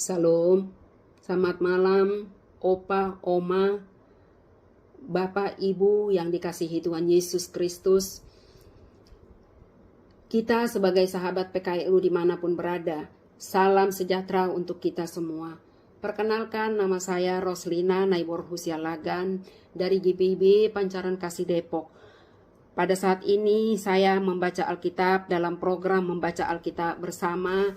Salam, selamat malam, Opa, Oma, Bapak, Ibu yang dikasihi Tuhan Yesus Kristus. Kita sebagai sahabat PKLU dimanapun berada, salam sejahtera untuk kita semua. Perkenalkan, nama saya Roslina Naibor Husialagan dari GPIB Pancaran Kasih Depok. Pada saat ini saya membaca Alkitab dalam program Membaca Alkitab Bersama.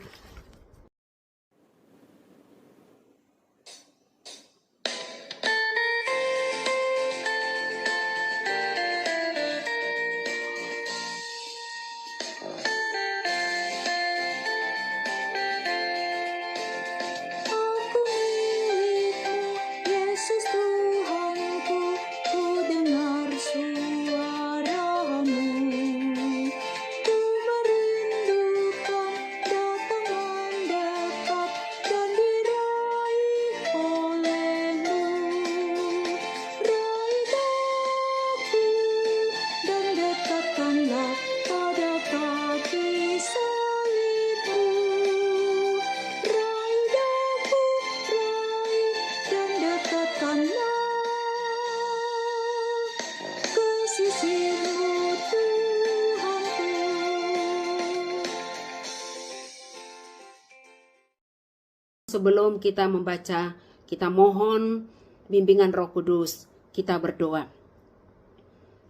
Sebelum kita membaca, kita mohon bimbingan Roh Kudus. Kita berdoa.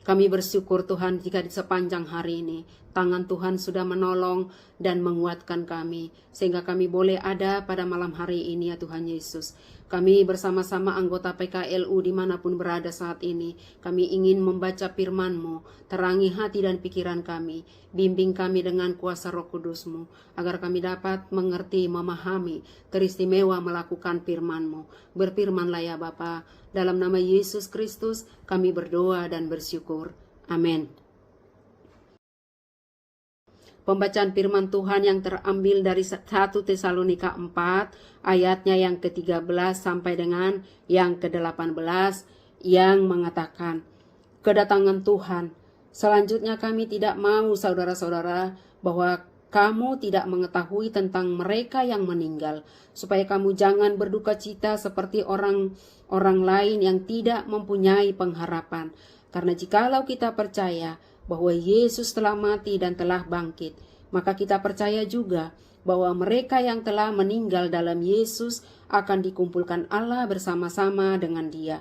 Kami bersyukur Tuhan jika di sepanjang hari ini tangan Tuhan sudah menolong dan menguatkan kami, sehingga kami boleh ada pada malam hari ini ya Tuhan Yesus. Kami bersama-sama anggota PKLU dimanapun berada saat ini, kami ingin membaca firman-Mu, terangi hati dan pikiran kami, bimbing kami dengan kuasa Roh Kudus-Mu, agar kami dapat mengerti, memahami, teristimewa melakukan firman-Mu. Berfirmanlah ya Bapa, dalam nama Yesus Kristus kami berdoa dan bersyukur. Amin. Pembacaan firman Tuhan yang terambil dari 1 Tesalonika 4 ayatnya yang ke-13 sampai dengan yang ke-18 yang mengatakan, kedatangan Tuhan. Selanjutnya kami tidak mau saudara-saudara bahwa kamu tidak mengetahui tentang mereka yang meninggal, supaya kamu jangan berduka cita seperti orang lain yang tidak mempunyai pengharapan. Karena jikalau kita percaya bahwa Yesus telah mati dan telah bangkit, maka kita percaya juga bahwa mereka yang telah meninggal dalam Yesus akan dikumpulkan Allah bersama-sama dengan Dia.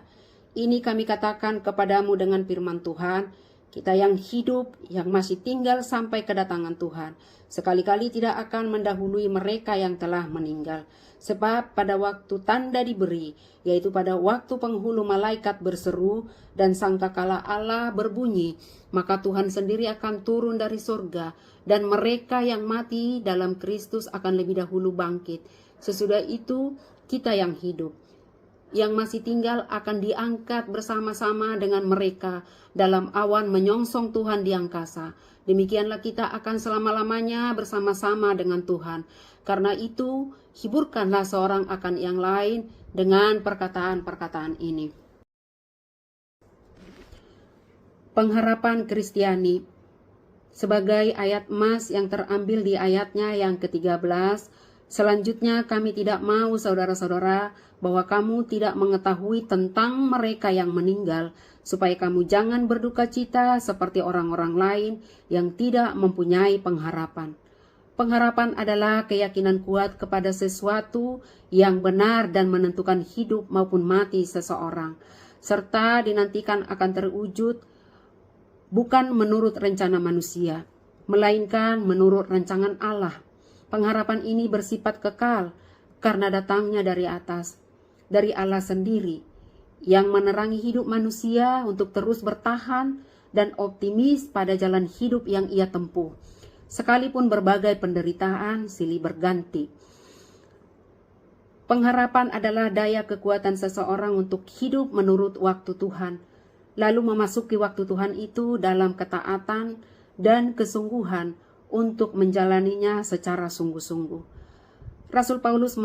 Ini kami katakan kepadamu dengan firman Tuhan, kita yang hidup, yang masih tinggal sampai kedatangan Tuhan, sekali-kali tidak akan mendahului mereka yang telah meninggal. Sebab pada waktu tanda diberi, yaitu pada waktu penghulu malaikat berseru dan sangkakala Allah berbunyi, maka Tuhan sendiri akan turun dari surga, dan mereka yang mati dalam Kristus akan lebih dahulu bangkit. Sesudah itu kita yang hidup, yang masih tinggal akan diangkat bersama-sama dengan mereka dalam awan menyongsong Tuhan di angkasa. Demikianlah kita akan selama-lamanya bersama-sama dengan Tuhan. Karena itu, hiburkanlah seorang akan yang lain dengan perkataan-perkataan ini. Pengharapan Kristiani sebagai ayat emas yang terambil di ayatnya yang ke-13. Selanjutnya kami tidak mau saudara-saudara bahwa kamu tidak mengetahui tentang mereka yang meninggal, supaya kamu jangan berduka cita seperti orang-orang lain yang tidak mempunyai pengharapan. Pengharapan adalah keyakinan kuat kepada sesuatu yang benar dan menentukan hidup maupun mati seseorang, serta dinantikan akan terwujud bukan menurut rencana manusia, melainkan menurut rancangan Allah. Pengharapan ini bersifat kekal karena datangnya dari atas, dari Allah sendiri, yang menerangi hidup manusia untuk terus bertahan dan optimis pada jalan hidup yang ia tempuh, sekalipun berbagai penderitaan silih berganti. Pengharapan adalah daya kekuatan seseorang untuk hidup menurut waktu Tuhan, lalu memasuki waktu Tuhan itu dalam ketaatan dan kesungguhan untuk menjalaninya secara sungguh-sungguh. Rasul Paulus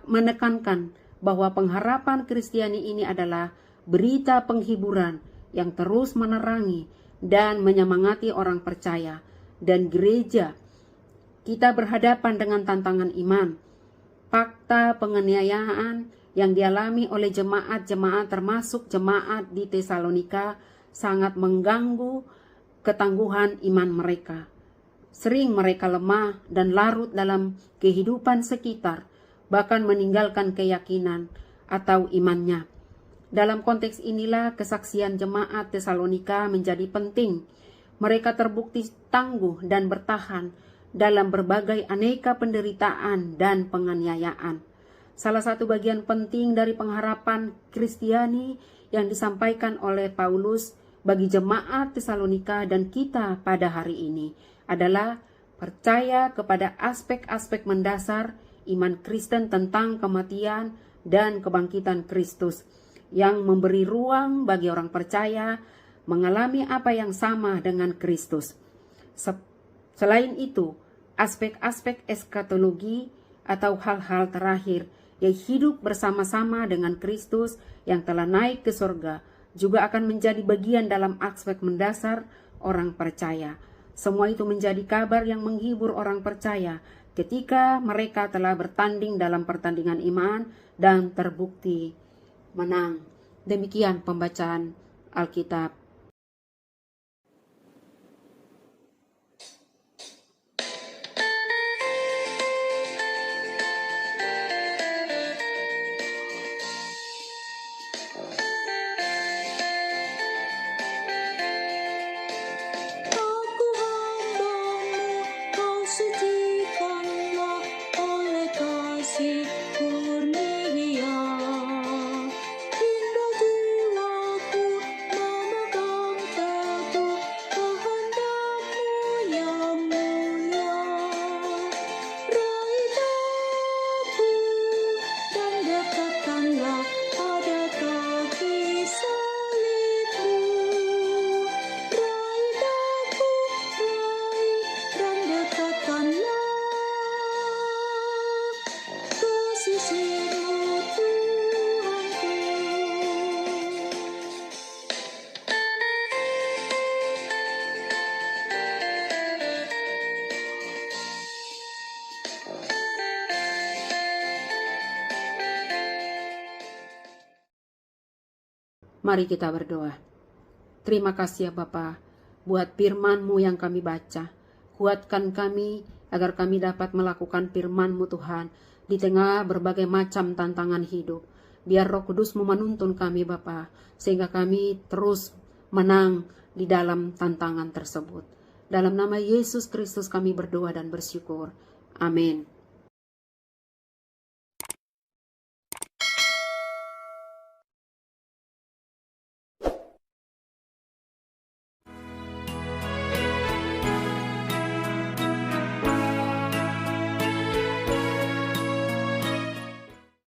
menekankan bahwa pengharapan Kristiani ini adalah berita penghiburan yang terus menerangi dan menyemangati orang percaya dan gereja. Kita berhadapan dengan tantangan iman. fakta penganiayaan yang dialami oleh jemaat-jemaat termasuk jemaat di Tesalonika sangat mengganggu ketangguhan iman mereka. Sering mereka lemah dan larut dalam kehidupan sekitar, bahkan meninggalkan keyakinan atau imannya. Dalam konteks inilah kesaksian jemaat Tesalonika menjadi penting. Mereka terbukti tangguh dan bertahan dalam berbagai aneka penderitaan dan penganiayaan. Salah satu bagian penting dari pengharapan Kristiani yang disampaikan oleh Paulus bagi jemaat Tesalonika dan kita pada hari ini adalah percaya kepada aspek-aspek mendasar iman Kristen tentang kematian dan kebangkitan Kristus yang memberi ruang bagi orang percaya mengalami apa yang sama dengan Kristus. Selain itu, aspek-aspek eskatologi atau hal-hal terakhir yang hidup bersama-sama dengan Kristus yang telah naik ke surga juga akan menjadi bagian dalam aspek mendasar orang percaya. Semua itu menjadi kabar yang menghibur orang percaya ketika mereka telah bertanding dalam pertandingan iman dan terbukti menang. Demikian pembacaan Alkitab. Mari kita berdoa. Terima kasih ya Bapa, buat firman-Mu yang kami baca. Kuatkan kami agar kami dapat melakukan firman-Mu Tuhan di tengah berbagai macam tantangan hidup. Biar Roh Kudus-Mu menuntun kami Bapa, sehingga kami terus menang di dalam tantangan tersebut. Dalam nama Yesus Kristus kami berdoa dan bersyukur. Amin.